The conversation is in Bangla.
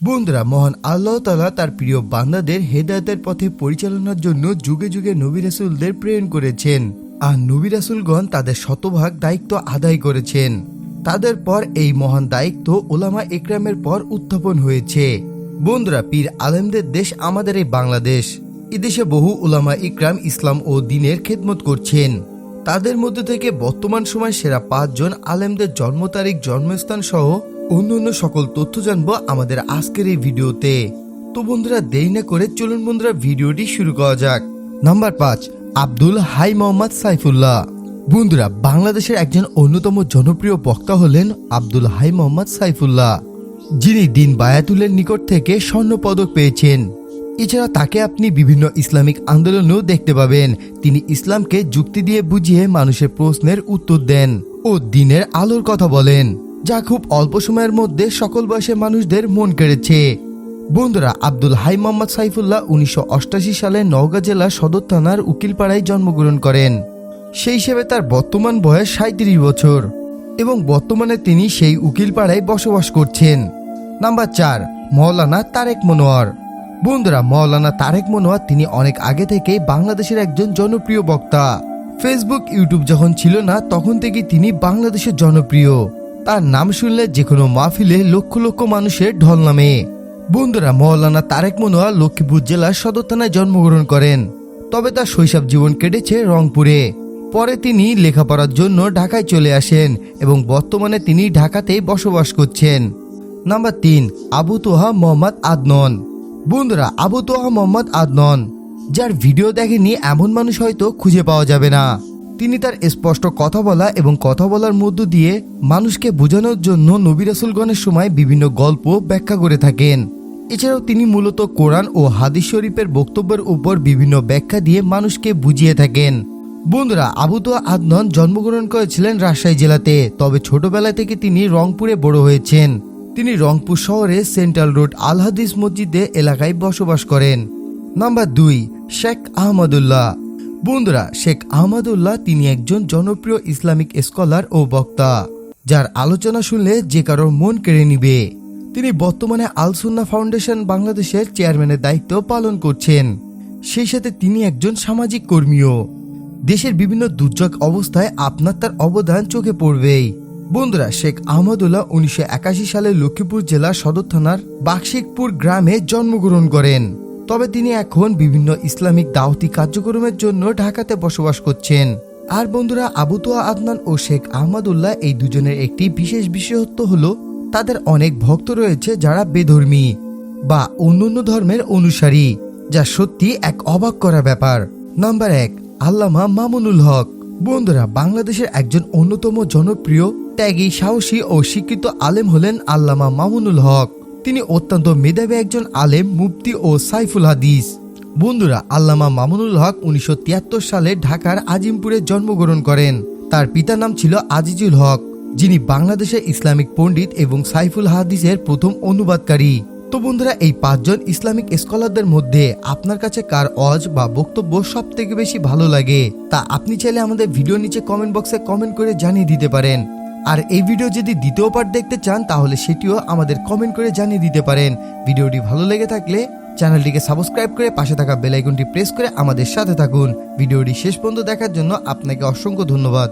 বন্ধুরা, মহান আল্লাহ তাআলা তার প্রিয় বান্দাদের হেদায়েতের পথে পরিচালনার জন্য যুগে যুগে নবী রাসূলদের প্রেরণ করেছেন, আর নবী রাসূলগণ তাদের শতভাগ দায়িত্ব আদায় করেছেন। তাদের পর এই মহান দায়িত্ব উলামা ইকরামের পর উত্থাপন হয়েছে। বন্ধুরা, পীর আলেমদের দেশ আমাদের এই বাংলাদেশ। এদেশে বহু উলামা ইকরাম ইসলাম ও দ্বীনের খেদমত করছেন। তাদের মধ্যে থেকে বর্তমান সময় সেরা 5 জন আলেমদের জন্ম তারিখ, জন্মস্থান সহ অন্যান্য সকল তথ্য জানবো আমাদের আজকের এই ভিডিওতে। তো বন্ধুরা, দেরি না করে চলুন বন্ধুরা ভিডিওটি শুরু করা যাক। নাম্বার 5, আব্দুল হাই মোহাম্মদ সাইফুল্লাহ। বন্ধুরা, বাংলাদেশের একজন অন্যতম জনপ্রিয় বক্তা হলেন আব্দুল হাই মোহাম্মদ সাইফুল্লাহ, যিনি দিন বায়াতুলের নিকট থেকে স্বর্ণ পদক পেয়েছেন। এছাড়া তাকে আপনি বিভিন্ন ইসলামিক আন্দোলনেও দেখতে পাবেন। তিনি ইসলামকে যুক্তি দিয়ে বুঝিয়ে মানুষের প্রশ্নের উত্তর দেন ও দ্বীনের আলোর কথা বলেন, যা খুব অল্প সময়ের মধ্যে সকল বয়সের মানুষদের মন কেড়েছে। বন্ধুরা, আব্দুল হাই মোহাম্মদ সাইফুল্লাহ 1988 সালে নওগাঁ জেলার সদর থানার উকিলপাড়ায় জন্মগ্রহণ করেন। সেই হিসেবে তার বর্তমান বয়স 37 বছর এবং বর্তমানে তিনি সেই উকিলপাড়ায় বসবাস করছেন। নাম্বার 4, মাওলানা তারেক মনোয়ার। বন্ধুরা, মাওলানা তারেক মনোয়ার তিনি অনেক আগে থেকেই বাংলাদেশের একজন জনপ্রিয় বক্তা। ফেসবুক, ইউটিউব যখন ছিল না তখন থেকেই তিনি বাংলাদেশের জনপ্রিয়। তার নাম শুনলে যে কোনো মাহফিলে লক্ষ লক্ষ মানুষের ঢল নামে। বন্ধুরা, মাওলানা তারেক মনোয়ার লক্ষ্মীপুর জেলার সদর থানায় জন্মগ্রহণ করেন, তবে তার শৈশব জীবন কেটেছে রংপুরে। পরে তিনি লেখাপড়ার জন্য ঢাকায় চলে আসেন এবং বর্তমানে তিনি ঢাকাতেই বসবাস করছেন। নাম্বার 3, আবু তোহা মোহাম্মদ আদনান। বন্ধুরা, আবু তোহা মোহাম্মদ আদনান, যার ভিডিও দেখেনি এমন মানুষ হয়তো খুঁজে পাওয়া যাবে না। তিনি তার স্পষ্ট কথা বলা এবং কথা বলার মধ্য দিয়ে মানুষকে বোঝানোর জন্য নবী রাসূলগণের সময় বিভিন্ন গল্প ব্যাখ্যা করে থাকেন। এছাড়াও তিনি মূলত কোরআন ও হাদিস শরীফের বক্তব্যের উপর বিভিন্ন ব্যাখ্যা দিয়ে মানুষকে বুঝিয়ে থাকেন। বন্ধুরা, আবু তোহা আদনান জন্মগ্রহণ করেছিলেন রাজশাহী জেলাতে, তবে ছোটবেলা থেকে তিনি রংপুরে বড় হয়েছেন। তিনি রংপুর শহরে সেন্ট্রাল রোড আল হাদিস মসজিদে এলাকায় বসবাস করেন। নাম্বার 2, শেখ আহমদুল্লাহ। বন্ধুরা, শেখ আহমদুল্লাহ তিনি একজন জনপ্রিয় ইসলামিক স্কলার ও বক্তা, যার আলোচনা শুনলে যে কারোর মন কেড়ে নিবে। তিনি বর্তমানে আল সুন্নাহ ফাউন্ডেশন বাংলাদেশের চেয়ারম্যানের দায়িত্ব পালন করছেন। সেই সাথে তিনি একজন সামাজিক কর্মীও। দেশের বিভিন্ন দুর্যোগ অবস্থায় আপনার তার অবদান চোখে পড়বেই। বন্ধুরা, শেখ আহমদুল্লাহ 1981 সালে লক্ষ্মীপুর জেলার সদর থানার বাকশিকপুর গ্রামে জন্মগ্রহণ করেন, তবে তিনি এখন বিভিন্ন ইসলামিক দাওয়াতি কার্যক্রমের জন্য ঢাকাতে বসবাস করছেন। আর বন্ধুরা, আবু তোহা আদনান ও শেখ আহমদুল্লাহ এই দুজনের একটি বিশেষ বিশেষত্ব হলো তাদের অনেক ভক্ত রয়েছে যারা বেধর্মী বা অন্যান্য ধর্মের অনুসারী, যা সত্যি এক অবাক করা ব্যাপার। নাম্বার 1, আল্লামা মামুনুল হক। বন্ধুরা, বাংলাদেশের একজন অন্যতম জনপ্রিয়, ত্যাগী, সাহসী ও শিক্ষিত আলেম হলেন আল্লামা মামুনুল হক। তিনি অত্যন্ত মেধাবী একজন আলেম, মুফতি ও সাইফুল হাদিস। বন্ধুরা, আল্লামা মামুনুল হক 1973 সালে ঢাকার আজিমপুরে জন্মগ্রহণ করেন। তার পিতার নাম ছিল আজিজুল হক, যিনি বাংলাদেশের ইসলামিক পণ্ডিত এবং সাইফুল হাদিসের প্রথম অনুবাদকারী। তো বন্ধুরা, এই 5 জন ইসলামিক স্কলারদের মধ্যে আপনার কাছে কার ওয়াজ বা বক্তব্য সব থেকে বেশি ভালো লাগে তা আপনি চাইলে আমাদের ভিডিও নিচে কমেন্ট বক্সে কমেন্ট করে জানিয়ে দিতে পারেন। আর এই ভিডিও যদি দ্বিতীয় পার্ট দেখতে চান তাহলে সেটিও আমাদের কমেন্ট করে জানিয়ে দিতে পারেন। ভিডিওটি ভালো লেগে থাকলে চ্যানেলটিকে সাবস্ক্রাইব করে পাশে থাকা বেল আইকনটি প্রেস করে আমাদের সাথে থাকুন। ভিডিওটি শেষ পর্যন্ত দেখার জন্য আপনাকে অসংখ্য ধন্যবাদ।